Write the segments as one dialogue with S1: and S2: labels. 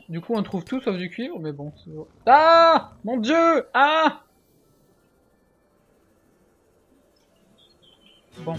S1: Du coup, on trouve tout sauf du cuivre, mais bon. Ah, mon Dieu! Ah! Bon.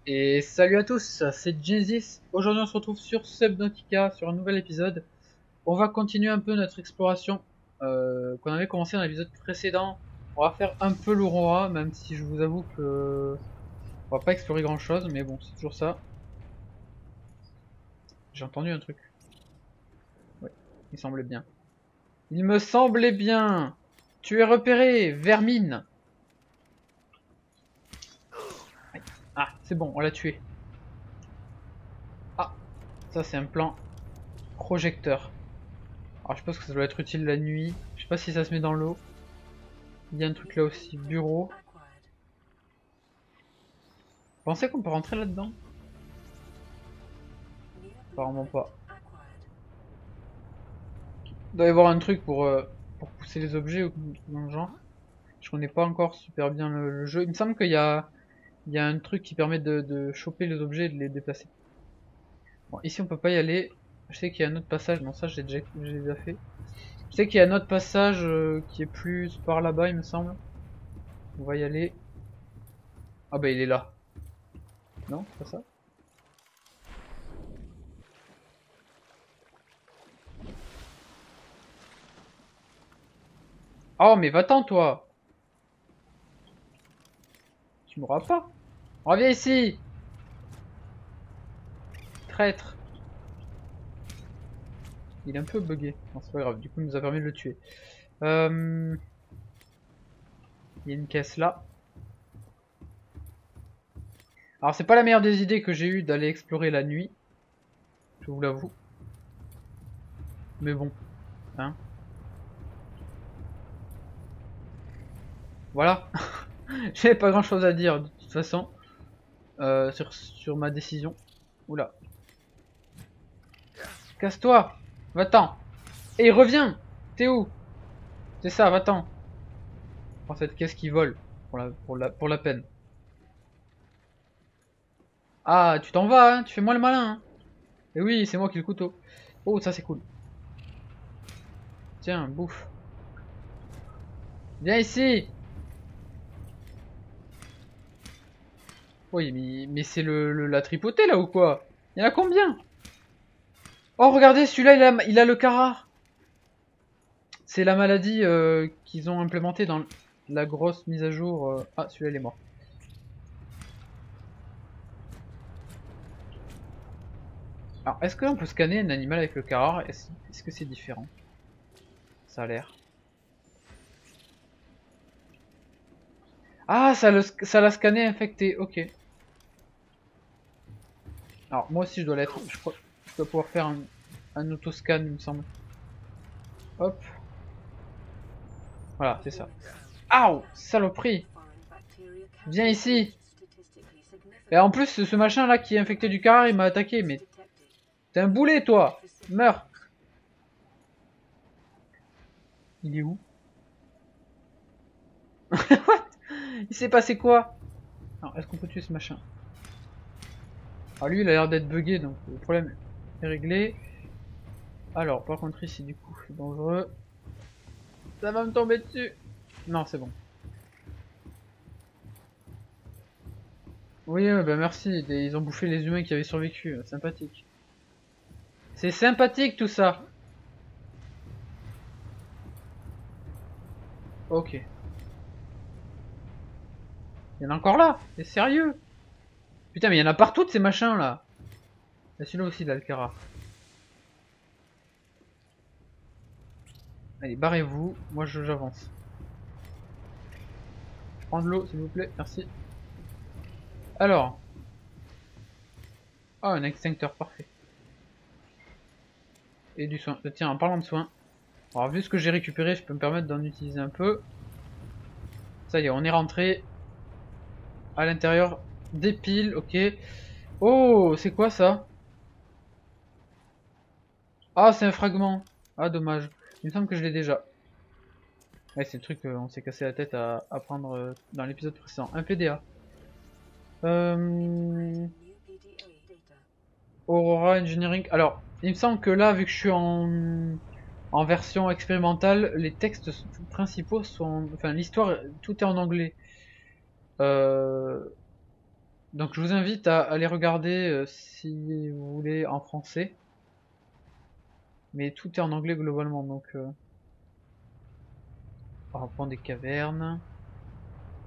S1: Et salut à tous, c'est Genesis. Aujourd'hui on se retrouve sur Subnautica sur un nouvel épisode. On va continuer un peu notre exploration qu'on avait commencé dans l'épisode précédent. On va faire un peu l'Aurora, même si je vous avoue que on va pas explorer grand chose, mais bon, c'est toujours ça. J'ai entendu un truc. Oui, il semblait bien. Il me semblait bien. Tu es repéré, vermine. Ah, c'est bon, on l'a tué. Ah, ça c'est un plan projecteur. Alors je pense que ça doit être utile la nuit. Je sais pas si ça se met dans l'eau. Il y a un truc là aussi, bureau. Vous pensez qu'on peut rentrer là-dedans? Apparemment pas. Il doit y avoir un truc pour pousser les objets ou dans le genre. Je connais pas encore super bien le jeu. Il me semble il y a un truc qui permet de choper les objets et de les déplacer. Bon, ici on peut pas y aller. Je sais qu'il y a un autre passage. Non, ça j'ai déjà fait. Je sais qu'il y a un autre passage qui est plus par là-bas, il me semble. On va y aller. Ah bah il est là. Non, c'est pas ça. Oh mais va-t'en toi. Tu m'auras pas. Reviens ici. Traître. Il est un peu bugué. Non, c'est pas grave, du coup il nous a permis de le tuer. Il y a une caisse là. Alors c'est pas la meilleure des idées que j'ai eu d'aller explorer la nuit. Je vous l'avoue. Mais bon. Hein. Voilà. J'avais pas grand chose à dire de toute façon. Sur ma décision. Oula. Casse-toi. Va-t'en. Et reviens. T'es où? C'est ça, va-t'en. Prends cette caisse qui vole. Pour la peine. Ah, tu t'en vas, hein. Tu fais moi le malin, hein. Et oui, c'est moi qui ai le couteau. Oh, ça c'est cool. Tiens, bouffe. Viens ici. Oui, mais c'est la tripotée là ou quoi? Il y en a combien? Oh, regardez, celui-là il a le Carrare. C'est la maladie qu'ils ont implémentée dans la grosse mise à jour. Ah, celui-là il est mort. Alors, est-ce qu'on peut scanner un animal avec le Carrare? Est-ce que c'est différent? Ça a l'air. Ah, ça l'a scanné infecté, ok. Alors, moi aussi je dois l'être. Je crois que je dois pouvoir faire un autoscan, il me semble. Hop. Voilà, c'est ça. Aouh, saloperie. Viens ici. Et en plus, ce machin là qui est infecté du Carrare, il m'a attaqué, mais... T'es un boulet, toi. Meurs. Il est où? What? Il s'est passé quoi? Alors, est-ce qu'on peut tuer ce machin? Alors lui, il a l'air d'être bugué, donc le problème est réglé. Alors, par contre ici, du coup, c'est dangereux. Ça va me tomber dessus. Non, c'est bon. Oui, bah merci. Ils ont bouffé les humains qui avaient survécu. Sympathique. C'est sympathique tout ça. Ok. Il y en a encore là. C'est sérieux? Putain, mais il y en a partout de ces machins là. Et celui-là aussi, l'Alcara. Allez, barrez-vous. Moi, j'avance. Je prends de l'eau, s'il vous plaît. Merci. Alors. Ah, un extincteur, parfait. Et du soin. Tiens, en parlant de soins. Alors, vu ce que j'ai récupéré, je peux me permettre d'en utiliser un peu. Ça y est, on est rentré à l'intérieur des piles, ok. Oh, c'est quoi ça? Ah, c'est un fragment. Ah, dommage. Il me semble que je l'ai déjà. Ouais, c'est le truc qu'on s'est cassé la tête à prendre dans l'épisode précédent. Un PDA. Aurora Engineering. Alors, il me semble que là, vu que je suis en version expérimentale, les textes principaux sont... Enfin, l'histoire, tout est en anglais. Euh, donc je vous invite à aller regarder si vous voulez en français. Mais tout est en anglais globalement, donc... on va prendre des cavernes.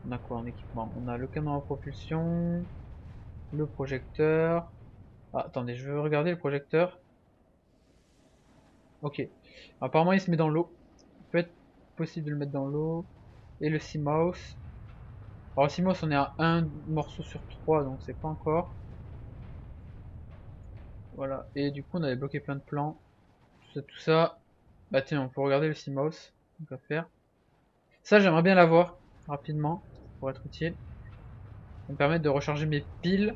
S1: On a quoi en équipement? On a le canon à propulsion, le projecteur. Ah, attendez, je veux regarder le projecteur. Ok. Apparemment, il se met dans l'eau. Il peut être possible de le mettre dans l'eau. Et le CMOS. Alors, le CMOS, on est à un morceau sur 3, donc c'est pas encore. Voilà. Et du coup, on avait bloqué plein de plans. Tout ça, tout ça. Bah, tiens, on peut regarder le CMOS. Donc, à faire. Ça, j'aimerais bien l'avoir rapidement pour être utile. Ça me permet de recharger mes piles.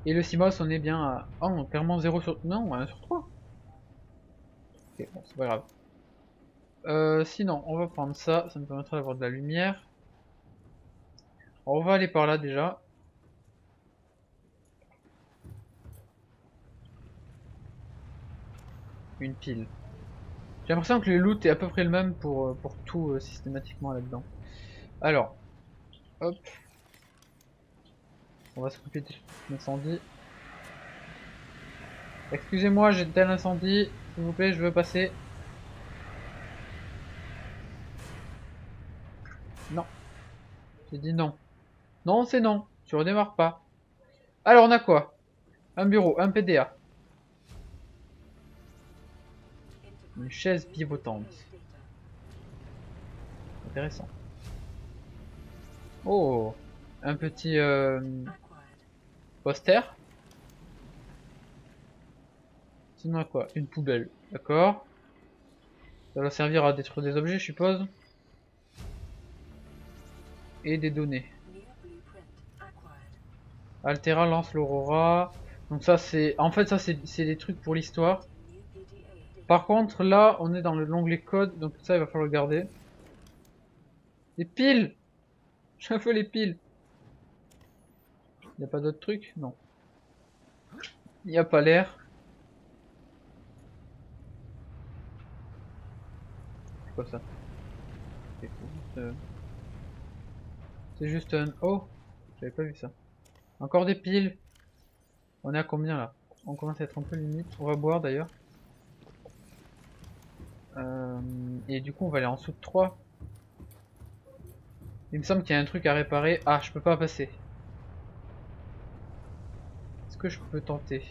S1: Et le CMOS, on est bien à. Oh, clairement 0 sur. Non, 1 sur 3. Ok, bon, c'est pas grave. Sinon, on va prendre ça. Ça me permettra d'avoir de la lumière. On va aller par là déjà. Une pile. J'ai l'impression que le loot est à peu près le même pour tout systématiquement là-dedans. Alors, hop. On va s'occuper de l'incendie. Excusez-moi, j'ai tel incendie. S'il vous plaît, je veux passer. Non. J'ai dit non. Non, c'est non. Tu redémarres pas. Alors, on a quoi? Un bureau, un PDA. Une chaise pivotante. Intéressant. Oh, un petit poster. Sinon, à quoi? Une poubelle. D'accord. Ça va servir à détruire des objets, je suppose. Et des données. Altera lance l'Aurora. Donc ça c'est... En fait ça c'est des trucs pour l'histoire. Par contre là on est dans l'onglet code. Donc ça il va falloir le garder. Les piles. Je veux les piles. Il n'y a pas d'autres trucs? Non. Il n'y a pas l'air. C'est quoi ça? C'est juste un... Oh, j'avais pas vu ça. Encore des piles. On est à combien là? On commence à être un peu limite. On va boire d'ailleurs. Et du coup on va aller en dessous de 3. Il me semble qu'il y a un truc à réparer. Ah, je peux pas passer. Est-ce que je peux tenter?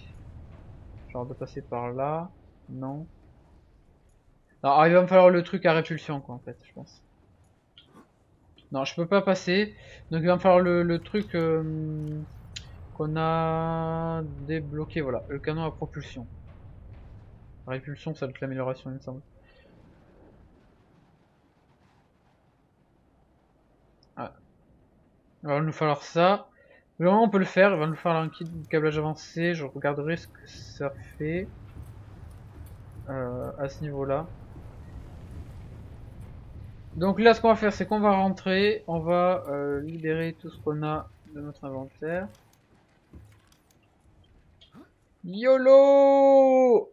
S1: Genre de passer par là? Non. Alors il va me falloir le truc à répulsion quoi en fait, je pense. Non, je peux pas passer. Donc il va me falloir le truc qu'on a débloqué. Voilà, le canon à propulsion. La répulsion, ça doit être l'amélioration, il me semble. Ah. Alors, il va nous falloir ça. Vraiment, on peut le faire. Il va nous falloir un kit de câblage avancé. Je regarderai ce que ça fait à ce niveau-là. Donc là, ce qu'on va faire, c'est qu'on va rentrer. On va libérer tout ce qu'on a de notre inventaire. YOLO.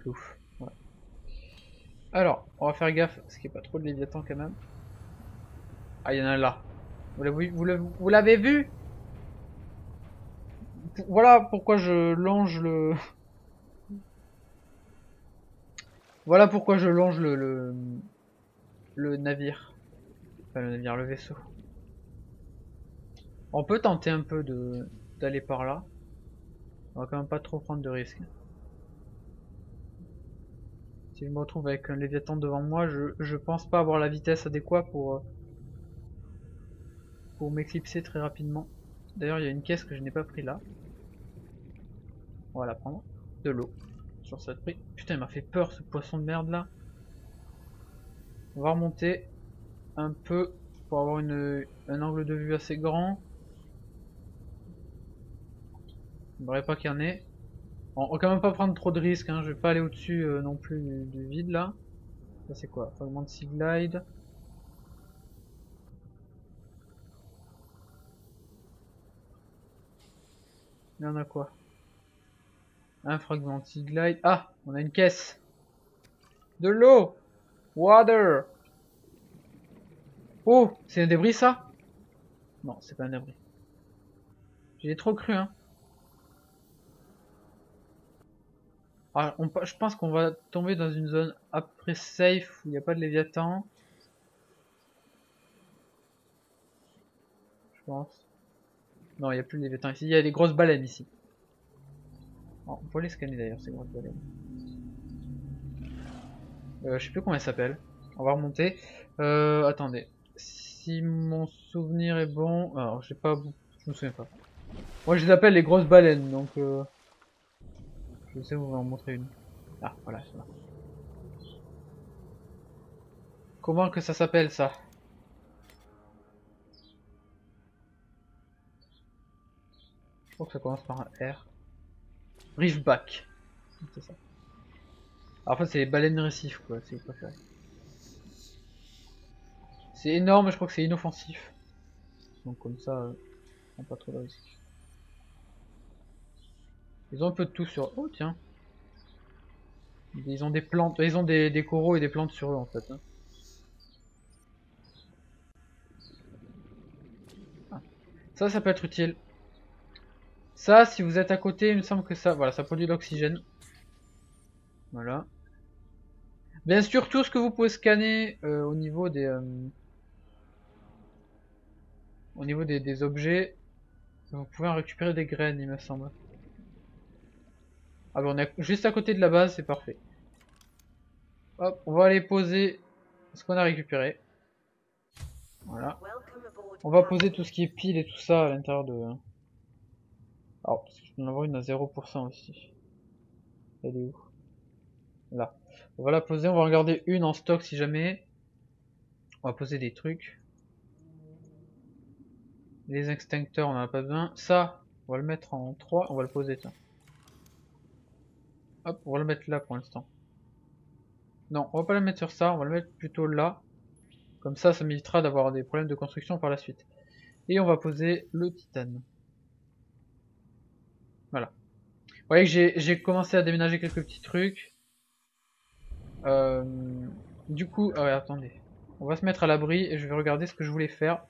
S1: Ouf. Ouais. Alors, on va faire gaffe, parce qu'il n'y a pas trop de léviathan quand même. Ah, il y en a là. Vous l'avez vu? Voilà pourquoi je longe le... Voilà pourquoi je longe le navire. Enfin, le navire, le vaisseau. On peut tenter un peu d'aller par là. On va quand même pas trop prendre de risques. Si je me retrouve avec un léviathan devant moi, je pense pas avoir la vitesse adéquate pour m'éclipser très rapidement. D'ailleurs, il y a une caisse que je n'ai pas pris là. On va la prendre. De l'eau. Sur cette prix. Putain, il m'a fait peur ce poisson de merde là. On va remonter un peu pour avoir un angle de vue assez grand. J'aimerais pas qu'il y en ait. Bon, on va quand même pas prendre trop de risques, hein. Je vais pas aller au-dessus non plus du vide là. Ça c'est quoi? Fragment de Sea Glide. Il y en a quoi? Un fragment de Sea Glide. Ah! On a une caisse! De l'eau! Water! Oh! C'est un débris ça? Non, c'est pas un débris. J'ai trop cru, hein. Ah, je pense qu'on va tomber dans une zone après safe où il n'y a pas de léviathan. Je pense. Non, il n'y a plus de léviathan ici. Il y a des grosses baleines ici. Oh, on peut les scanner d'ailleurs, ces grosses baleines. Je sais plus comment elles s'appellent. On va remonter. Attendez. Si mon souvenir est bon. Alors, j'ai pas. Je me souviens pas. Moi, je les appelle les grosses baleines, donc. Je sais vous en montrer une. Ah, voilà, c'est là. Comment que ça s'appelle ça? Je crois que ça commence par un R. Reefback. C'est ça. Alors, en fait, c'est les baleines récifs, quoi, si vous préférez. C'est énorme, je crois que c'est inoffensif. Donc, comme ça, on pas trop de risques. Ils ont un peu de tout sur. Oh, tiens. Ils ont des plantes, ils ont des coraux et des plantes sur eux, en fait. Hein. Ah. Ça peut être utile. Ça, si vous êtes à côté, il me semble que ça, voilà, ça produit de l'oxygène. Voilà. Bien sûr, tout ce que vous pouvez scanner au niveau des objets, vous pouvez en récupérer des graines, il me semble. Ah ben, on est juste à côté de la base, c'est parfait. Hop, on va aller poser ce qu'on a récupéré. Voilà. On va poser tout ce qui est pile et tout ça à l'intérieur de... Alors, parce que je peux en avoir une à 0% aussi. Elle est où? Là. On va la poser, on va en garder une en stock si jamais. On va poser des trucs. Les extincteurs, on en a pas besoin. Ça, on va le mettre en 3, on va le poser, tiens. Hop, on va le mettre là pour l'instant. Non, on va pas le mettre sur ça, on va le mettre plutôt là. Comme ça m'évitera d'avoir des problèmes de construction par la suite. Et on va poser le titane. Voilà. Vous voyez que j'ai commencé à déménager quelques petits trucs. Du coup, ah ouais, attendez. On va se mettre à l'abri et je vais regarder ce que je voulais faire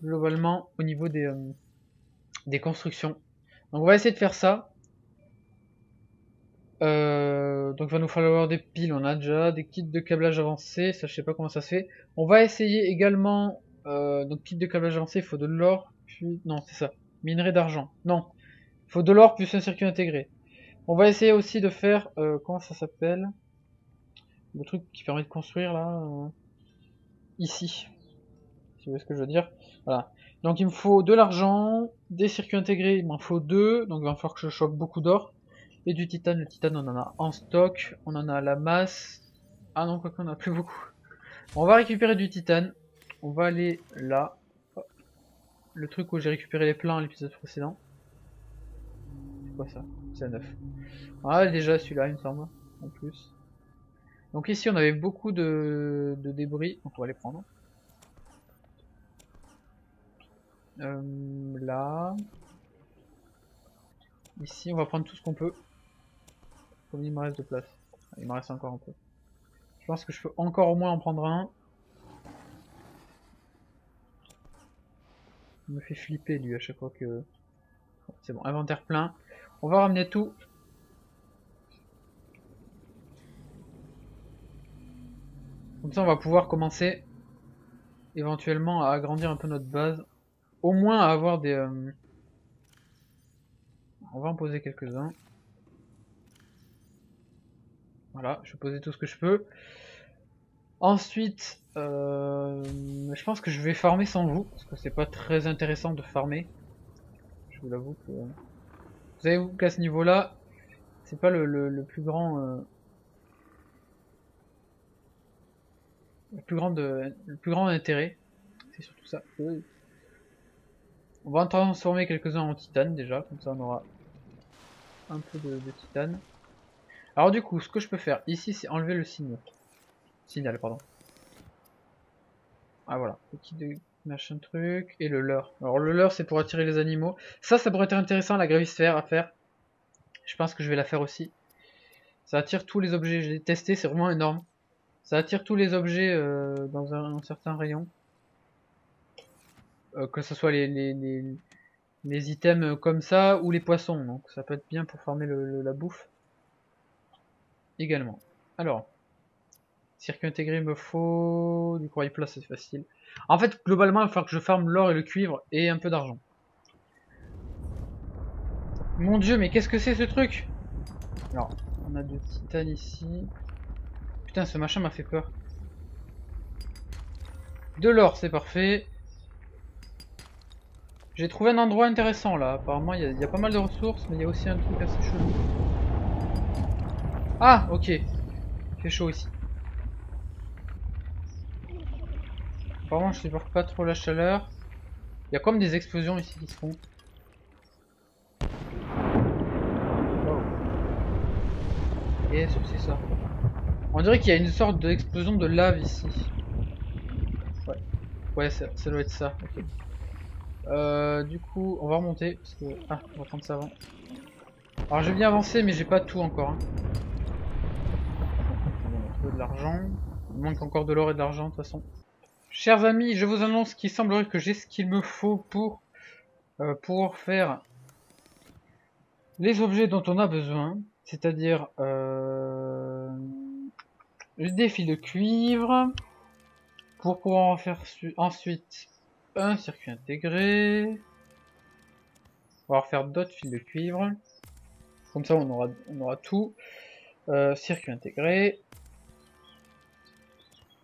S1: globalement au niveau des constructions. Donc on va essayer de faire ça. Donc il va nous falloir des piles, on a déjà des kits de câblage avancé, ça je sais pas comment ça se fait. On va essayer également, donc kit de câblage avancé, il faut de l'or, puis non c'est ça, minerai d'argent, non, il faut de l'or plus un circuit intégré. On va essayer aussi de faire, comment ça s'appelle, le truc qui permet de construire là, ici, si vous voyez ce que je veux dire, voilà. Donc il me faut de l'argent, des circuits intégrés, il m'en faut 2, donc il va falloir que je chope beaucoup d'or. Et du titane, le titane on en a en stock, on en a à la masse. Ah non, quoi qu'on a plus beaucoup. On va récupérer du titane, on va aller là. Le truc où j'ai récupéré les plans à l'épisode précédent. C'est quoi ça? C'est un 9. Ah déjà celui-là il me semble, en plus. Donc ici on avait beaucoup de débris, donc on va les prendre. Là. Ici on va prendre tout ce qu'on peut. Combien il me reste de place? Il me reste encore un peu. Je pense que je peux encore au moins en prendre un. Il me fait flipper lui à chaque fois que... C'est bon, inventaire plein. On va ramener tout. Comme ça on va pouvoir commencer éventuellement à agrandir un peu notre base. Au moins à avoir des... On va en poser quelques-uns. Voilà, je vais poser tout ce que je peux. Ensuite, je pense que je vais farmer sans vous, parce que c'est pas très intéressant de farmer. Je vous l'avoue que... Vous savez qu'à ce niveau-là, c'est pas le plus grand... le plus grand intérêt. C'est surtout ça. On va en transformer quelques-uns en titane déjà, comme ça on aura un peu de titane. Alors du coup, ce que je peux faire ici, c'est enlever le signal, pardon. Ah voilà, petit de machin truc, et le leurre. Alors le leurre, c'est pour attirer les animaux. Ça pourrait être intéressant, la gravissphère à faire. Je pense que je vais la faire aussi. Ça attire tous les objets, je l'ai testé, c'est vraiment énorme. Ça attire tous les objets dans un certain rayon. Que ce soit les items comme ça ou les poissons. Donc ça peut être bien pour farmer la bouffe. Également. Alors, circuit intégré, il me faut du corail plat, c'est facile. En fait, globalement, il va falloir que je farme l'or et le cuivre et un peu d'argent. Mon dieu, mais qu'est-ce que c'est ce truc? Alors, on a du titane ici. Putain, ce machin m'a fait peur. De l'or, c'est parfait. J'ai trouvé un endroit intéressant là. Apparemment, il y a pas mal de ressources, mais il y a aussi un truc assez chelou. Ah, ok. Il fait chaud ici. Apparemment, je supporte pas trop la chaleur. Il y a comme des explosions ici qui se font. Wow. Qu'est-ce que c'est ça? On dirait qu'il y a une sorte d'explosion de lave ici. Ouais, ouais, ça doit être ça. Ok. Du coup, on va remonter parce que ah, on va prendre ça avant. Alors j'ai bien avancé, mais j'ai pas tout encore. Hein. On va trouver de l'argent. Il manque encore de l'or et de l'argent de toute façon. Chers amis, je vous annonce qu'il semblerait que j'ai ce qu'il me faut pour pouvoir faire les objets dont on a besoin, c'est-à-dire des fils de cuivre, pour pouvoir en faire ensuite un circuit intégré. On va refaire d'autres fils de cuivre, comme ça on aura tout. Circuit intégré.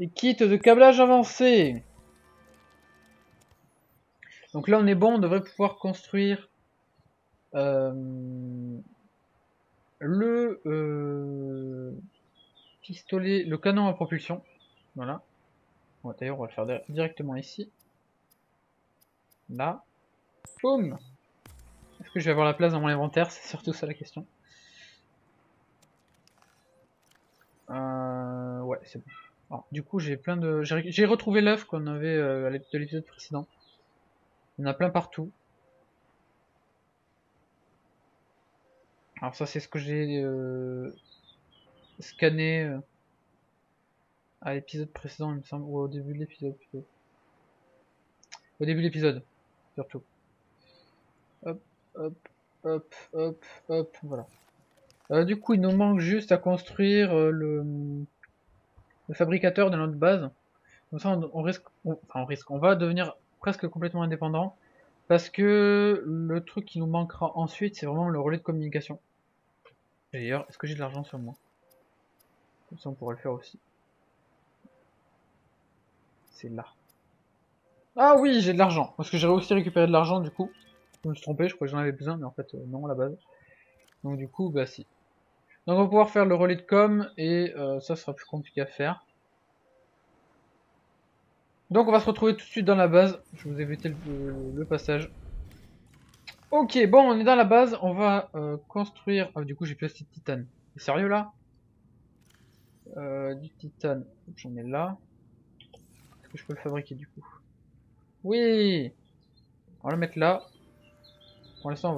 S1: Et kit de câblage avancé. Donc là on est bon, on devrait pouvoir construire le pistolet, le canon à propulsion. Voilà. Bon, d'ailleurs on va le faire directement ici. Là. Boum. Est-ce que je vais avoir la place dans mon inventaire? C'est surtout ça la question. Ouais, c'est bon. Alors, du coup j'ai plein de... J'ai retrouvé l'œuf qu'on avait à l'épisode précédent. Il y en a plein partout. Alors ça c'est ce que j'ai scanné à l'épisode précédent il me semble, ou au début de l'épisode plutôt. Au début de l'épisode, surtout. Hop, hop, hop, hop, hop, voilà. Du coup il nous manque juste à construire le fabricateur de notre base. Comme ça on va devenir presque complètement indépendant. Parce que le truc qui nous manquera ensuite c'est vraiment le relais de communication. D'ailleurs, est-ce que j'ai de l'argent sur moi? Comme ça on pourrait le faire aussi. C'est là. Ah oui, j'ai de l'argent. Parce que j'aurais aussi récupéré de l'argent du coup. Je me suis trompé, je crois que j'en avais besoin, mais en fait non à la base. Donc du coup, bah si. Donc on va pouvoir faire le relais de com et ça sera plus compliqué à faire. Donc on va se retrouver tout de suite dans la base. Je vous ai évité le passage. Ok, bon, on est dans la base. On va construire... Ah, du coup, j'ai plus assez de titane. T'es sérieux là? Du titane, j'en ai là. Est-ce que je peux le fabriquer du coup? Oui! On va le mettre là. Pour l'instant,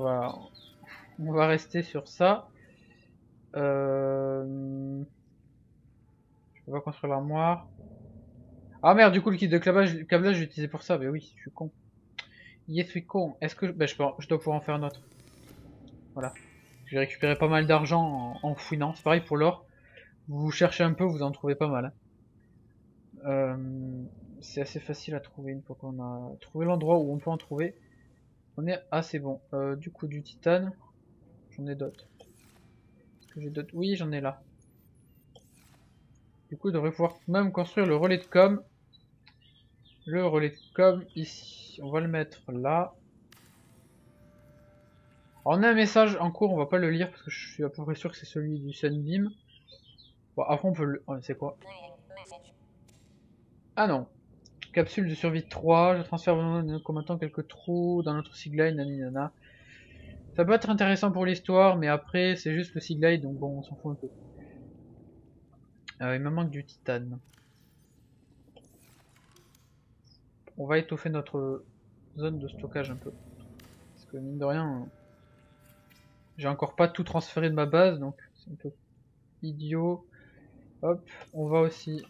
S1: on va rester sur ça. Je peux pas construire l'armoire. Ah merde, du coup, le kit de câblage, j'ai utilisé pour ça. Mais oui, je suis con. Yes, je suis con. Est-ce que... Bah, je dois pouvoir en faire un autre. Voilà. J'ai récupéré pas mal d'argent en fouinant. C'est pareil pour l'or. Vous cherchez un peu, vous en trouvez pas mal. C'est assez facile à trouver une fois qu'on a trouvé l'endroit où on peut en trouver. On est assez bon. Du coup, du titane. J'en ai d'autres. Est-ce que j'ai d'autres? Oui, j'en ai là. Du coup, je devrais pouvoir même construire le relais de com. Le relais de com ici. On va le mettre là. Alors, on a un message en cours, on va pas le lire parce que je suis à peu près sûr que c'est celui du Sunbeam. Bon, après on peut le... Oh, c'est quoi? Ah non. Capsule de survie 3, je transfère nos combattants quelques trous dans notre sigline, naninana. Ça peut être intéressant pour l'histoire, mais après c'est juste le Sea Glide, donc bon, on s'en fout un peu. Il me manque du titane. On va étoffer notre zone de stockage un peu. Parce que mine de rien, j'ai encore pas tout transféré de ma base, donc c'est un peu idiot. Hop, on va aussi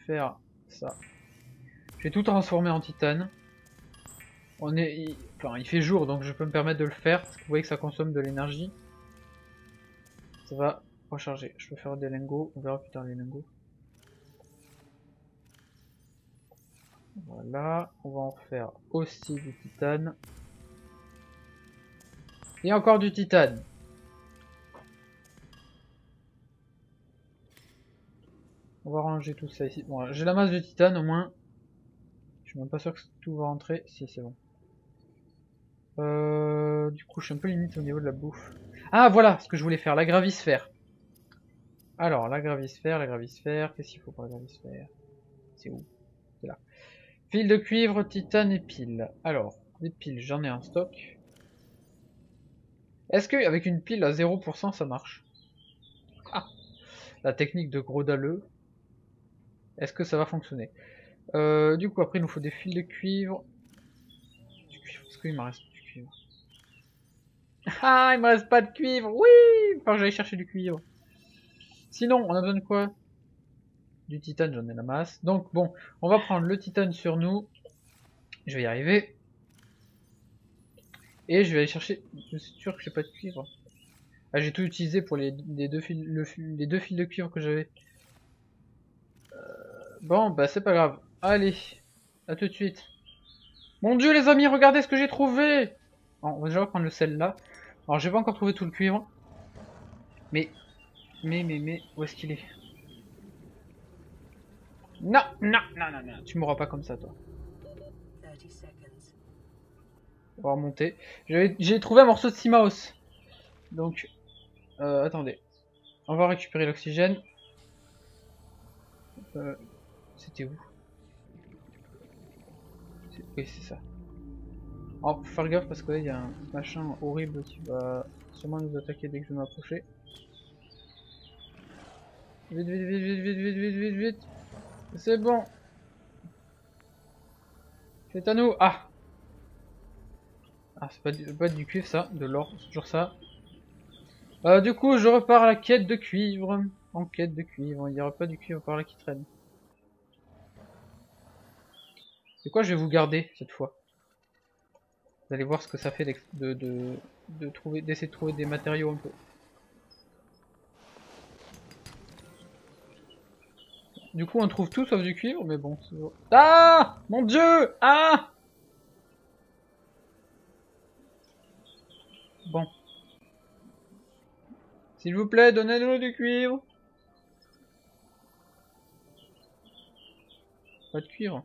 S1: faire ça. Je vais tout transformer en titane. Enfin, il fait jour, donc je peux me permettre de le faire, parce que vous voyez que ça consomme de l'énergie. Ça va recharger. Je peux faire des lingots, on verra plus tard les lingots. Voilà, on va en faire aussi du titane. Et encore du titane. On va ranger tout ça ici. Bon, j'ai la masse de titane au moins. Je suis même pas sûr que tout va rentrer. Si, c'est bon. Du coup, je suis un peu limite au niveau de la bouffe. Ah, voilà ce que je voulais faire, la gravisphère. Alors, la gravisphère, qu'est-ce qu'il faut pour la gravisphère? C'est où? C'est là. Fil de cuivre, titane et piles. Alors, des piles, j'en ai un stock. Est-ce qu'avec une pile à 0% ça marche? Ah, la technique de gros dalleux. Est-ce que ça va fonctionner? Du coup, après, il nous faut des fils de cuivre. Du cuivre, est-ce qu'il me reste du cuivre? Ah, il me reste pas de cuivre. Oui, il faut que j'aille chercher du cuivre. Sinon, on a besoin de quoi? Du titane, j'en ai la masse. Donc bon, on va prendre le titane sur nous. Je vais y arriver. Et je vais aller chercher... Je suis sûr que j'ai pas de cuivre. Ah, j'ai tout utilisé pour les deux fils, les deux fils de cuivre que j'avais. Bon, bah c'est pas grave. Allez, à tout de suite. Mon dieu les amis, regardez ce que j'ai trouvé. Bon, on va déjà prendre le sel là. Alors j'ai pas encore trouvé tout le cuivre. Mais, où est-ce qu'il est? Non, non, non, non, non, tu m'auras pas comme ça toi. On va remonter. J'ai trouvé un morceau de Simaos. Donc, attendez. On va récupérer l'oxygène. C'était où? Oui, c'est ça. Alors, faut faire gaffe parce que là, il y a un machin horrible qui va sûrement nous attaquer dès que je vais m'approcher. Vite, vite, vite, vite, vite, vite, vite, vite, vite. C'est bon. C'est à nous. Ah! Ah, c'est pas du cuivre ça, de l'or, c'est toujours ça. Du coup, je repars à la quête de cuivre. En quête de cuivre, il n'y aura pas du cuivre par là qui traîne. C'est quoi, je vais vous garder cette fois. Vous allez voir ce que ça fait d'essayer de trouver des matériaux un peu. Du coup, on trouve tout sauf du cuivre, mais bon. Ah! Mon dieu! Ah! Bon. S'il vous plaît, donnez-nous du cuivre. Pas de cuivre.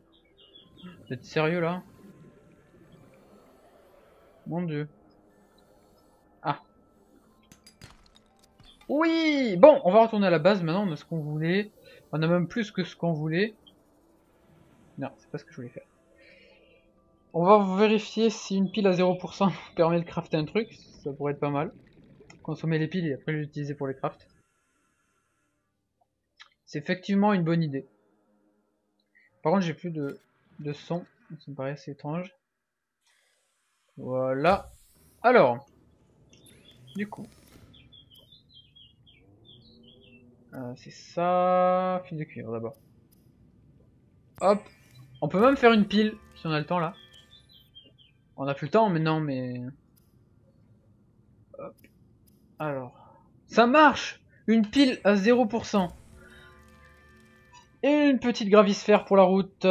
S1: Vous êtes sérieux là? Mon dieu. Ah. Oui! Bon, on va retourner à la base maintenant, on a ce qu'on voulait. On a même plus que ce qu'on voulait. Non, c'est pas ce que je voulais faire. On va vérifier si une pile à 0% permet de crafter un truc. Ça pourrait être pas mal. Consommer les piles et après les utiliser pour les crafts. C'est effectivement une bonne idée. Par contre, j'ai plus de son. Ça me paraît assez étrange. Voilà. Alors, du coup. C'est ça. Fil de cuivre d'abord. Hop. On peut même faire une pile si on a le temps là. On a plus le temps maintenant, mais... Hop. Alors. Ça marche! Une pile à 0%. Et une petite gravisphère pour la route.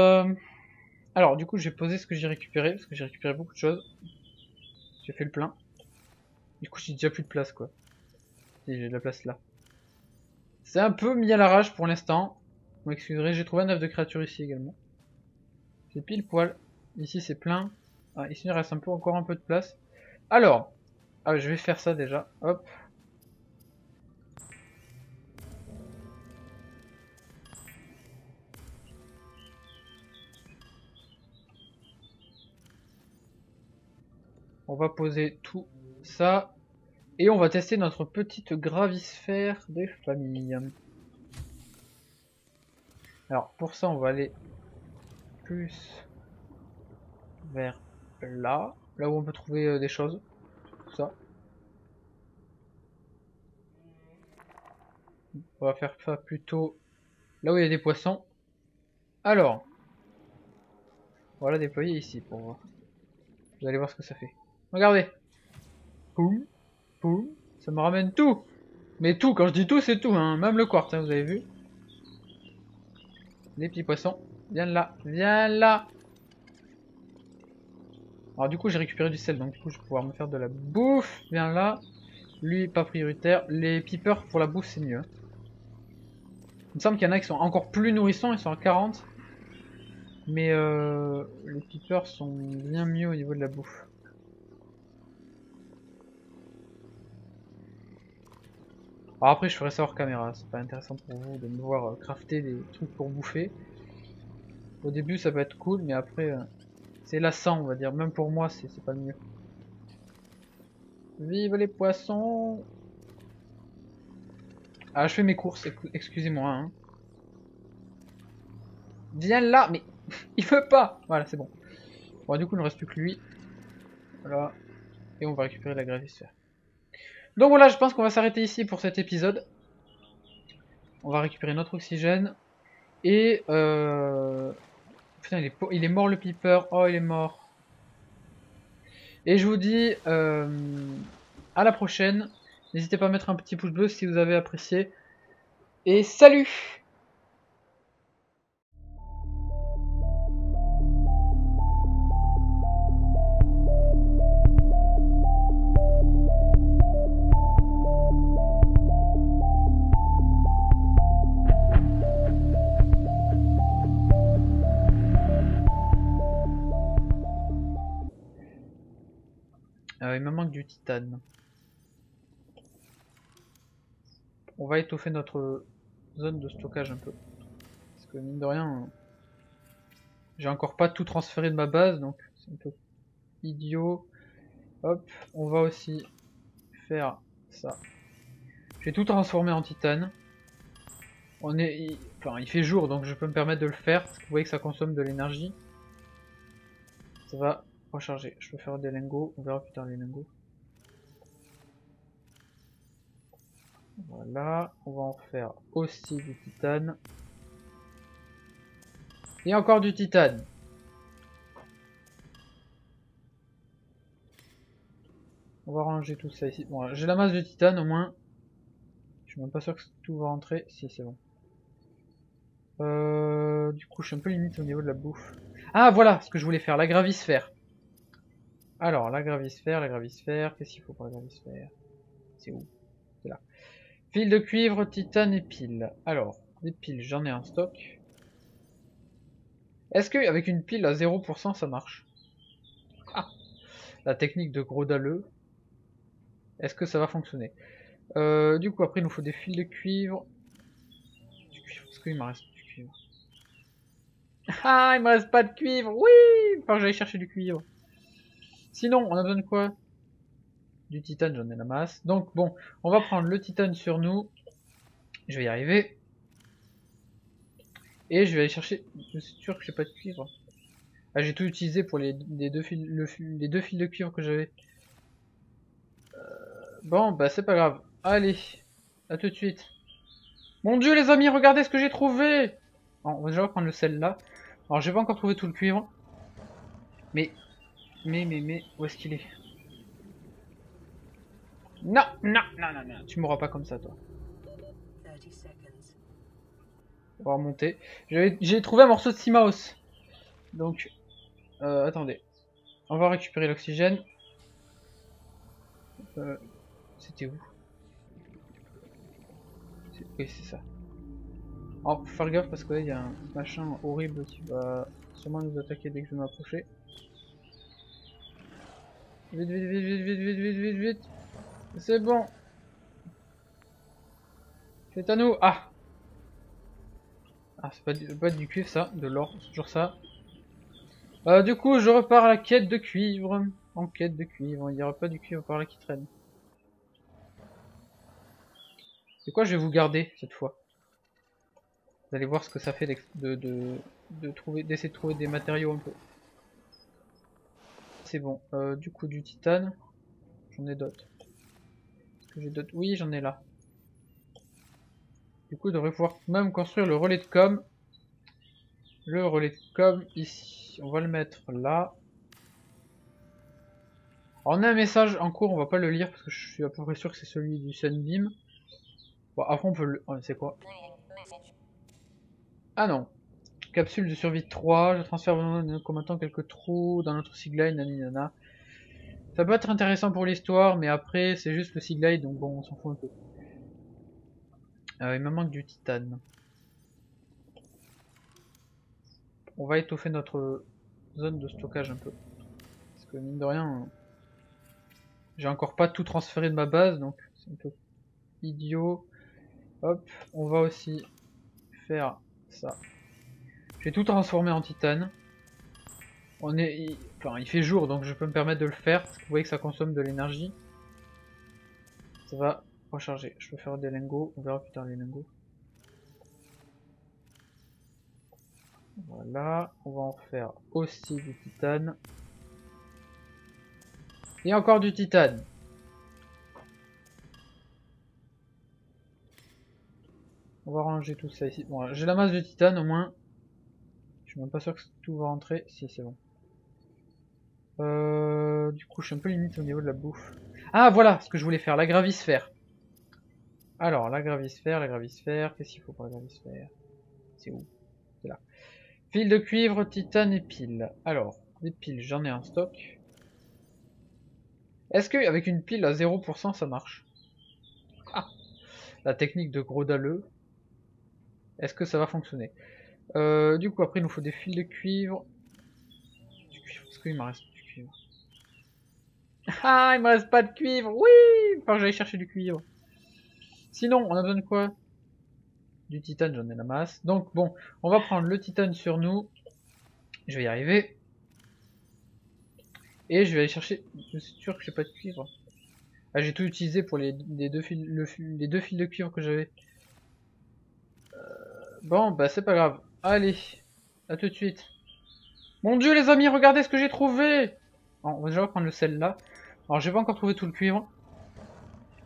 S1: Alors, du coup, j'ai posé ce que j'ai récupéré, parce que j'ai récupéré beaucoup de choses. J'ai fait le plein. Du coup, j'ai déjà plus de place, quoi. Et j'ai de la place là. C'est un peu mis à l'arrache pour l'instant. Vous m'excuserez, j'ai trouvé un œuf de créature ici également. C'est pile poil. Ici, c'est plein. Ah, ici, il reste encore un peu de place. Alors, je vais faire ça déjà. Hop. On va poser tout ça. Et on va tester notre petite gravisphère des familles. Alors pour ça on va aller plus vers là. Là où on peut trouver des choses. Tout ça. On va faire ça plutôt là où il y a des poissons. Alors, on va la déployer ici pour voir. Vous allez voir ce que ça fait. Regardez. Poum, poum, ça me ramène tout. Mais tout, quand je dis tout, c'est tout, hein. Même le quartz, hein, vous avez vu. Les petits poissons. Viens là, viens là. Alors du coup, j'ai récupéré du sel, donc du coup, je vais pouvoir me faire de la bouffe. Viens là. Lui, pas prioritaire. Les peepers pour la bouffe, c'est mieux. Il me semble qu'il y en a qui sont encore plus nourrissants, ils sont à 40. Mais les peepers sont bien mieux au niveau de la bouffe. Alors après je ferai ça hors caméra, c'est pas intéressant pour vous de me voir crafter des trucs pour bouffer. Au début ça peut être cool, mais après c'est lassant on va dire, même pour moi c'est pas le mieux. Vive les poissons! Ah je fais mes courses, excusez-moi hein. Viens là, mais il veut pas! Voilà c'est bon. Bon du coup il ne reste plus que lui. Voilà. Et on va récupérer la gravisphère. Donc voilà, je pense qu'on va s'arrêter ici pour cet épisode. On va récupérer notre oxygène. Et putain, il est mort le Peeper. Oh, il est mort. Et je vous dis à la prochaine. N'hésitez pas à mettre un petit pouce bleu si vous avez apprécié. Et salut! Il me manque du titane. On va étoffer notre zone de stockage un peu. Parce que mine de rien, j'ai encore pas tout transféré de ma base, donc c'est un peu idiot. Hop, on va aussi faire ça. Je vais tout transformer en titane. Enfin, il fait jour, donc je peux me permettre de le faire, parce que vous voyez que ça consomme de l'énergie. Ça va recharger. Je peux faire des lingots, on verra plus tard les lingots. Voilà, on va en faire aussi du titane. Et encore du titane. On va ranger tout ça ici. Bon, j'ai la masse de titane au moins. Je suis même pas sûr que tout va rentrer. Si, c'est bon. Du coup, je suis un peu limite au niveau de la bouffe. Ah, voilà ce que je voulais faire, la gravisphère. Alors, la gravisphère, qu'est-ce qu'il faut pour la gravisphère? C'est où? C'est là. Fil de cuivre, titane et piles. Alors, des piles, j'en ai en stock. Est-ce qu'avec une pile à 0% ça marche? Ah, la technique de gros dalleux. Est-ce que ça va fonctionner? Du coup, après, il nous faut des fils de cuivre. Du cuivre, est-ce qu'il me reste du cuivre? Ah, il me reste pas de cuivre. Oui, enfin, j'allais chercher du cuivre. Sinon, on a besoin de quoi? Du titane, j'en ai la masse. Donc, bon, on va prendre le titane sur nous. Je vais y arriver. Et je vais aller chercher... Je suis sûr que j'ai pas de cuivre. Ah, j'ai tout utilisé pour les deux fils de cuivre que j'avais. Bon, bah c'est pas grave. Allez, à tout de suite. Mon dieu les amis, regardez ce que j'ai trouvé! Bon, on va déjà prendre le sel là. Alors j'ai pas encore trouvé tout le cuivre. Mais, où est-ce qu'il est? Non, non, non, non, non, tu mourras pas comme ça toi. On va remonter. J'ai trouvé un morceau de Simaos. Donc, attendez. On va récupérer l'oxygène. C'était où? Oui, c'est ça. Alors, faut faire gaffe parce que là, il y a un machin horrible qui va sûrement nous attaquer dès que je vais m'approcher. Vite, vite, vite, vite, vite, vite, vite, vite, vite. C'est bon. C'est à nous. Ah. Ah, c'est pas du cuivre ça, de l'or, c'est toujours ça. Du coup, je repars à la quête de cuivre. Enquête de cuivre. Il n'y aura pas du cuivre par là qui traîne. C'est quoi, je vais vous garder cette fois. Vous allez voir ce que ça fait d'essayer de trouver des matériaux un peu. C'est bon. Du coup, du titane. J'en ai d'autres. Est-ce que j'ai d'autres? Oui, j'en ai là. Du coup, je devrais pouvoir même construire le relais de com. Le relais de com ici. On va le mettre là. Alors, on a un message en cours, on va pas le lire parce que je suis à peu près sûr que c'est celui du Sunbeam. Bon, après on peut le... Oh, c'est quoi? Ah non. Capsule de survie 3, je transfère dans nos combattants quelques trous dans notre sigline, naninana. Ça peut être intéressant pour l'histoire, mais après c'est juste le sigline, donc bon, on s'en fout un peu. Il me manque du titane. On va étoffer notre zone de stockage un peu. Parce que mine de rien, j'ai encore pas tout transféré de ma base, donc c'est un peu idiot. Hop, on va aussi faire ça. J'ai tout transformé en titane. Enfin, il fait jour, donc je peux me permettre de le faire. Parce que vous voyez que ça consomme de l'énergie. Ça va recharger. Je peux faire des lingots. On verra plus tard les lingots. Voilà. On va en faire aussi du titane. Et encore du titane. On va ranger tout ça ici. Bon, j'ai la masse de titane au moins. Je suis même pas sûr que tout va rentrer. Si, c'est bon. Du coup, je suis un peu limite au niveau de la bouffe. Ah, voilà ce que je voulais faire. La gravisphère. Alors, la gravisphère. Qu'est-ce qu'il faut pour la gravisphère? C'est où? C'est là. Fil de cuivre, titane et piles. Alors, des piles, j'en ai en stock. Est-ce qu'avec une pile à 0% ça marche? Ah, la technique de gros dalleux. Est-ce que ça va fonctionner? Du coup, après, il nous faut des fils de cuivre. Est-ce qu'il me reste du cuivre? Ah, il me reste pas de cuivre. Oui, il faut que j'aille chercher du cuivre. Sinon, on a besoin de quoi? Du titane, j'en ai la masse. Donc, bon, on va prendre le titane sur nous. Je vais y arriver. Et je vais aller chercher... Je suis sûr que j'ai pas de cuivre. Ah, j'ai tout utilisé pour les deux fils de cuivre que j'avais. Bon, bah c'est pas grave. Allez, à tout de suite. Mon dieu les amis, regardez ce que j'ai trouvé. Bon, on va déjà prendre le sel là. Alors j'ai pas encore trouvé tout le cuivre.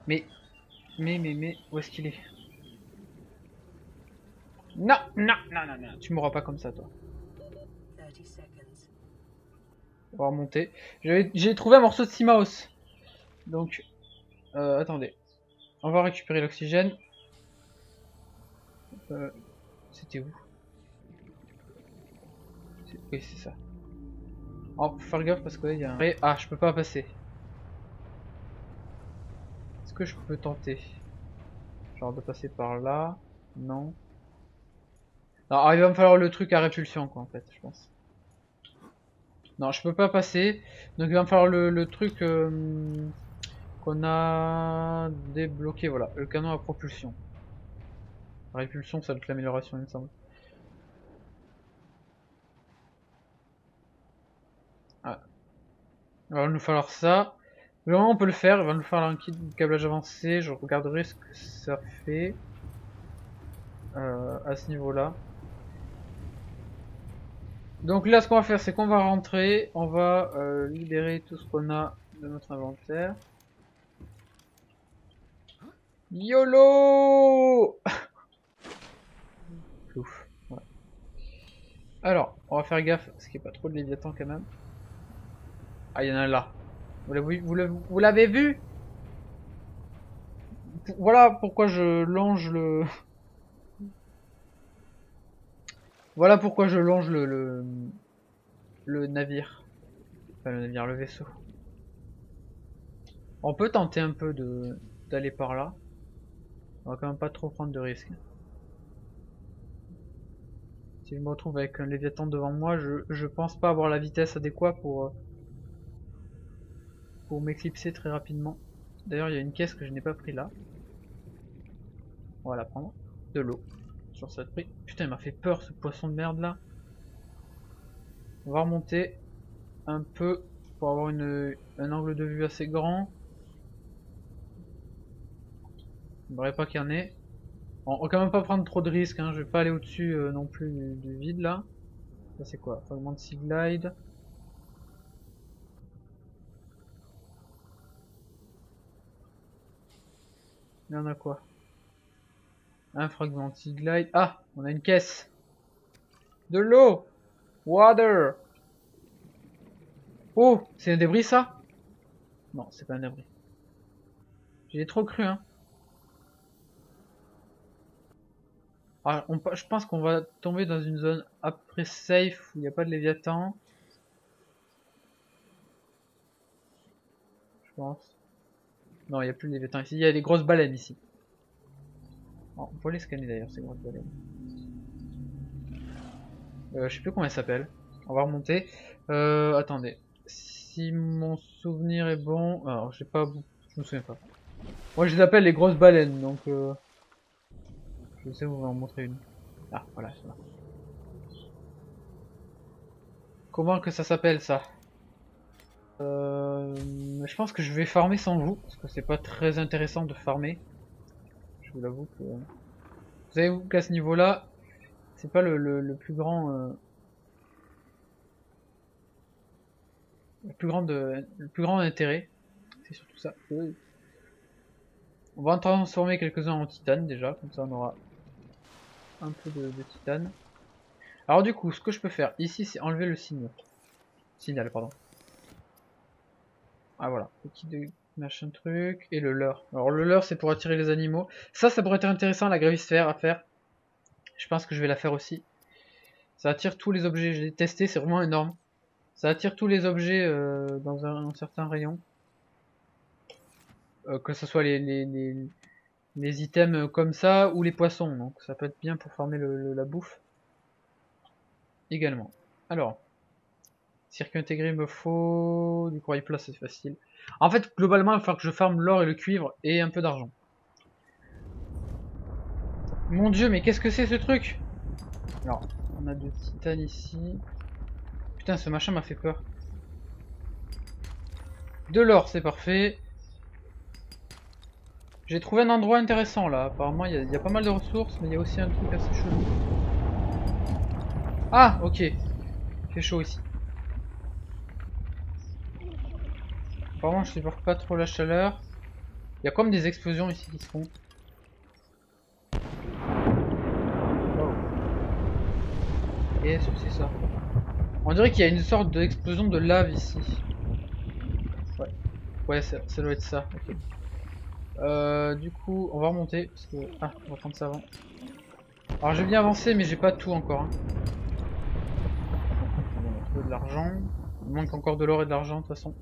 S1: Mais, où est-ce qu'il est? Non, non, non, non, non, tu mourras pas comme ça toi. On va remonter. J'ai trouvé un morceau de Simaos. Donc, attendez. On va récupérer l'oxygène. C'était où? Oui, c'est ça. Oh, faut faire gaffe parce que là, il y a un... Ah, je peux pas passer. Est-ce que je peux tenter? Genre de passer par là? Non. Non, il va me falloir le truc à répulsion, quoi, en fait, je pense. Non, je peux pas passer. Donc il va me falloir le truc qu'on a débloqué, voilà. Le canon à propulsion. La répulsion, ça va être l'amélioration, il me semble. Ah. Il va nous falloir ça. Vraiment, on peut le faire. Il va nous falloir un kit de câblage avancé. Je regarderai ce que ça fait à ce niveau-là. Donc là, ce qu'on va faire, c'est qu'on va rentrer. On va libérer tout ce qu'on a de notre inventaire. YOLO. Ouf. Ouais. Alors, on va faire gaffe parce qu'il n'y a pas trop de léviathan quand même. Ah, il y en a là. Vous l'avez vu? Voilà pourquoi je longe le... Voilà pourquoi je longe le navire. Enfin, le navire, le vaisseau. On peut tenter un peu d'aller par là. On va quand même pas trop prendre de risques. Si je me retrouve avec un léviathan devant moi, je pense pas avoir la vitesse adéquate pour m'éclipser très rapidement. D'ailleurs, il y a une caisse que je n'ai pas pris là. On va la prendre. De l'eau. Sur cette prix. Putain, il m'a fait peur ce poisson de merde là. On va remonter un peu. pour avoir un angle de vue assez grand. Il ne devrait pas qu'il y en ait. Bon, on va quand même pas prendre trop de risques, hein. Je vais pas aller au-dessus non plus du vide là. Ça c'est quoi? Fragment de Sea Glide. Il y en a quoi? Un fragment de Sea Glide. Ah! On a une caisse! De l'eau! Water! Oh! C'est un débris ça? Non, c'est pas un débris. J'ai trop cru, hein. Ah, je pense qu'on va tomber dans une zone après safe où il n'y a pas de léviathan. Je pense. Non, il n'y a plus de léviathan ici. Il y a des grosses baleines ici. Oh, on peut les scanner d'ailleurs, ces grosses baleines. Je sais plus comment elles s'appellent. On va remonter. Attendez. Si mon souvenir est bon. Alors, j'ai pas. Je me souviens pas. Moi, je les appelle les grosses baleines, donc. Je sais vous en montrer une. Ah, voilà, c'est là. Comment que ça s'appelle ça? Je pense que je vais farmer sans vous, parce que c'est pas très intéressant de farmer. Je vous l'avoue que... Vous savez qu'à ce niveau-là, c'est pas le plus grand... le plus grand intérêt. C'est surtout ça. On va en transformer quelques-uns en titane déjà, comme ça on aura un peu de titane. Alors du coup, ce que je peux faire ici, c'est enlever le signal, pardon. Ah voilà, petit de machin truc, et le leurre. Alors le leurre c'est pour attirer les animaux. Ça pourrait être intéressant, la gravisphère à faire. Je pense que je vais la faire aussi. Ça attire tous les objets, je l'ai testé, c'est vraiment énorme. Ça attire tous les objets dans un certain rayon. Que ce soit les items comme ça ou les poissons. Donc ça peut être bien pour farmer la bouffe. Également. Alors, circuit intégré, il me faut du corail plat, c'est facile. En fait, globalement, il va falloir que je farme l'or et le cuivre et un peu d'argent. Mon dieu, mais qu'est-ce que c'est ce truc? Alors, on a de titane ici. Putain, ce machin m'a fait peur. De l'or, c'est parfait. J'ai trouvé un endroit intéressant là. Apparemment, il y a pas mal de ressources, mais il y a aussi un truc assez chelou. Ah, ok. Il fait chaud ici. Apparemment, je supporte pas trop la chaleur. Il y a comme des explosions ici qui se font. Wow. Qu'est-ce que c'est ça? On dirait qu'il y a une sorte d'explosion de lave ici. Ouais, ouais, ça doit être ça. Ok. Du coup, on va remonter parce que ah, on va prendre ça avant. Alors j'ai bien avancé, mais j'ai pas tout encore. Hein. On va trouver de l'argent. Il manque encore de l'or et de l'argent de toute façon.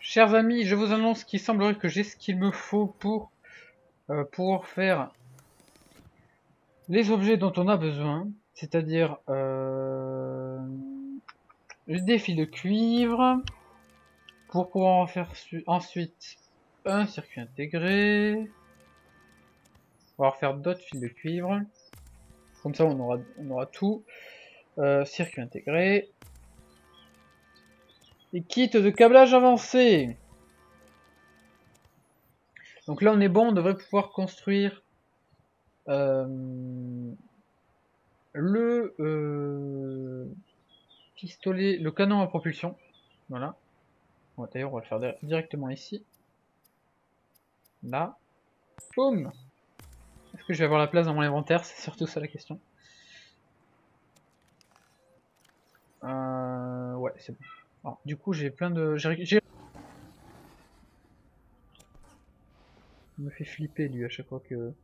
S1: Chers amis, je vous annonce qu'il semblerait que j'ai ce qu'il me faut pour pouvoir faire les objets dont on a besoin, c'est-à-dire des fils de cuivre, pour pouvoir en faire ensuite un circuit intégré, on va faire d'autres fils de cuivre, comme ça on aura tout, circuit intégré, et kit de câblage avancé. Donc là on est bon, on devrait pouvoir construire le pistolet, le canon à propulsion. Voilà. Bon, d'ailleurs on va le faire directement ici. Là. Boum. Est-ce que je vais avoir la place dans mon inventaire? C'est surtout ça la question. Ouais, c'est bon. Alors, du coup j'ai plein de... Il me fait flipper lui à chaque fois que...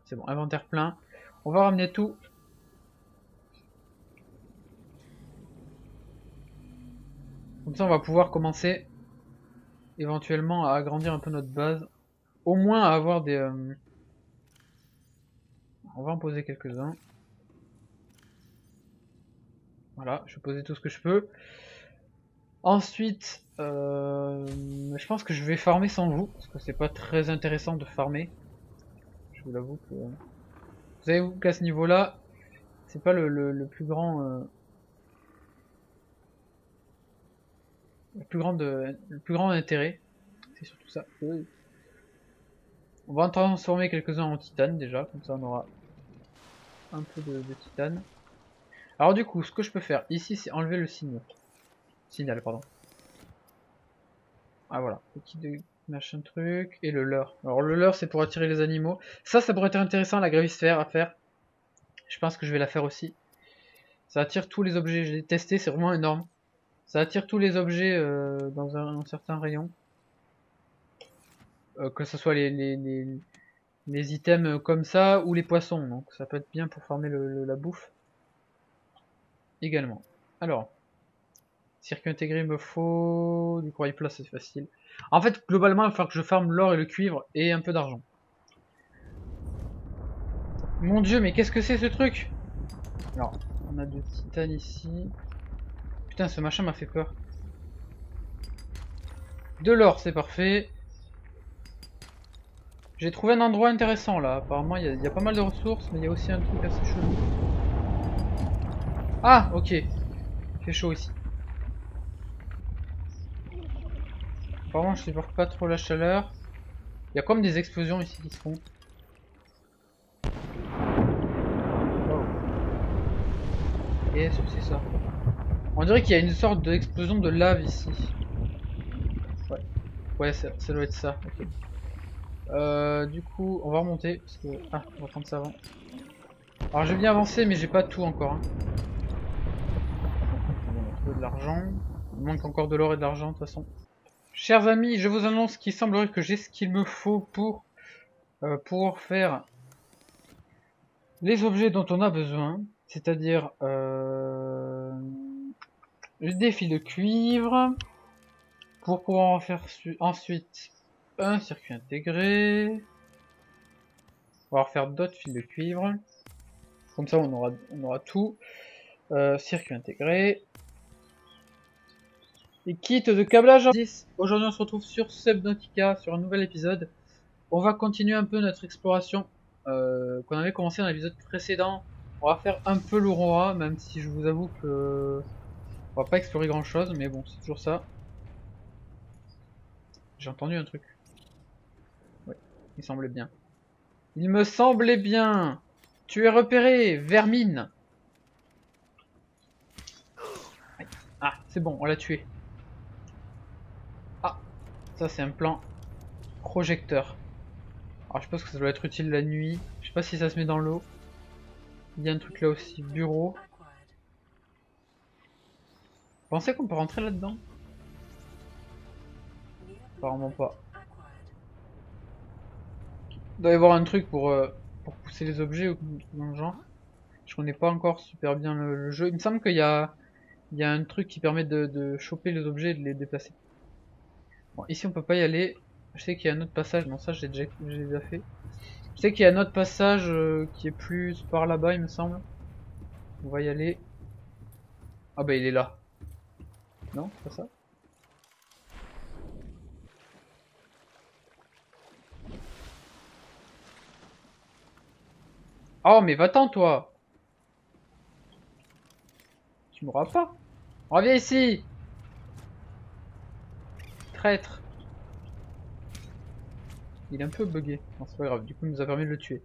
S1: C'est bon, inventaire plein. On va ramener tout. Comme ça on va pouvoir commencer éventuellement à agrandir un peu notre base. Au moins à avoir des... On va en poser quelques-uns. Voilà, je vais poser tout ce que je peux. Ensuite, je pense que je vais farmer sans vous, parce que c'est pas très intéressant de farmer. Je vous l'avoue que... Vous savez qu'à ce niveau-là, c'est pas le plus grand... le plus grand intérêt. C'est surtout ça. On va en transformer quelques-uns en titane déjà, comme ça on aura un peu de titane. Alors du coup, ce que je peux faire ici, c'est enlever le signal, pardon. Ah voilà, petit de machin truc, et le leurre. Alors le leurre, c'est pour attirer les animaux. Ça pourrait être intéressant, la gravysphère à faire. Je pense que je vais la faire aussi. Ça attire tous les objets, je l'ai testé, c'est vraiment énorme. Ça attire tous les objets dans un certain rayon. Que ce soit les items comme ça ou les poissons. Donc ça peut être bien pour farmer la bouffe. Également. Alors, circuit intégré, il me faut du corail plat, c'est facile. En fait, globalement, il va falloir que je farme l'or et le cuivre et un peu d'argent. Mon dieu, mais qu'est-ce que c'est ce truc? Alors, on a de titane ici. Putain, ce machin m'a fait peur. De l'or, c'est parfait. J'ai trouvé un endroit intéressant là. Apparemment, il y a pas mal de ressources, mais il y a aussi un truc assez chelou. Ah, ok. Il fait chaud ici. Apparemment, je supporte pas trop la chaleur. Il y a comme des explosions ici qui se font. Wow. Qu'est-ce que c'est ça? On dirait qu'il y a une sorte d'explosion de lave ici. Ouais, ouais, ça doit être ça. Ok. Du coup, on va remonter parce que ah, on va prendre ça avant. Alors j'ai bien avancé, mais j'ai pas tout encore. Hein. On va trouver de l'argent. Il manque encore de l'or et de l'argent de toute façon. Chers amis, je vous annonce qu'il semblerait que j'ai ce qu'il me faut pour pouvoir faire les objets dont on a besoin, c'est-à-dire des fils de cuivre, pour pouvoir en faire ensuite un circuit intégré, on va faire d'autres fils de cuivre, comme ça on aura tout, circuit intégré, et kit de câblage 10. Aujourd'hui on se retrouve sur Subnautica, sur un nouvel épisode. On va continuer un peu notre exploration qu'on avait commencé dans l'épisode précédent. On va faire un peu l'Aurora, même si je vous avoue que on va pas explorer grand chose, mais bon, c'est toujours ça. J'ai entendu un truc. Ouais, il semblait bien. Il me semblait bien. Tu es repéré, vermine. Ah, c'est bon, on l'a tué. Ah, ça c'est un plan projecteur. Alors je pense que ça doit être utile la nuit. Je sais pas si ça se met dans l'eau. Il y a un truc là aussi, bureau. Vous pensez qu'on peut rentrer là-dedans? Apparemment pas. Il doit y avoir un truc pour pousser les objets ou dans le genre. Je connais pas encore super bien le jeu. Il me semble qu'il y a un truc qui permet de choper les objets et de les déplacer. Bon, ici on peut pas y aller. Je sais qu'il y a un autre passage. Non, ça j'ai déjà fait. Je sais qu'il y a un autre passage qui est plus par là-bas, il me semble. On va y aller. Ah bah il est là. Non, c'est pas ça. Oh mais va-t'en toi. Tu m'auras pas. Reviens ici. Traître. Il est un peu bugué. Non c'est pas grave, du coup il nous a permis de le tuer.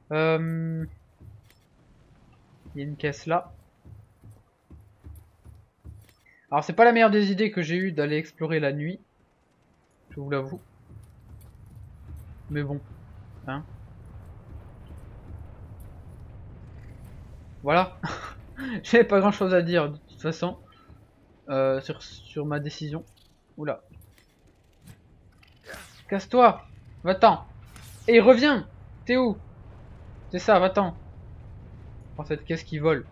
S1: Il y a une caisse là. Alors c'est pas la meilleure des idées que j'ai eu d'aller explorer la nuit. Je vous l'avoue. Mais bon. Hein. Voilà. J'avais pas grand chose à dire de toute façon. Sur ma décision. Oula. Casse-toi. Va-t'en. Et reviens. T'es où? C'est ça, va-t'en. Prends cette caisse qui vole.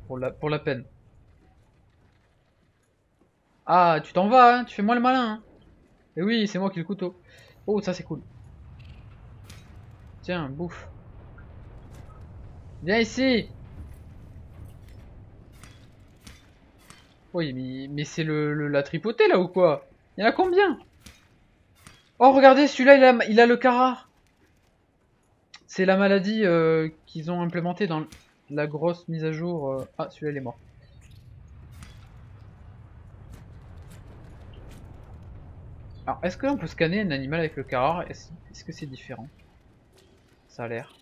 S1: Pour la peine. Ah, tu t'en vas, hein. Tu fais moi le malin, hein. Et oui, c'est moi qui ai le couteau. Oh, ça c'est cool. Tiens, bouffe. Viens ici. Oui, mais c'est la tripotée là ou quoi? Il y en a combien? Oh, regardez, celui-là, il a le Cara. C'est la maladie qu'ils ont implémentée dans la grosse mise à jour. Ah, celui-là, il est mort. Alors, est-ce qu'on peut scanner un animal avec le Carrare? Est-ce que c'est différent? Ça a l'air.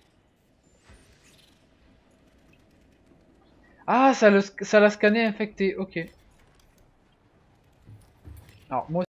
S1: Ah, ça l'a scanné infecté, ok. Alors, moi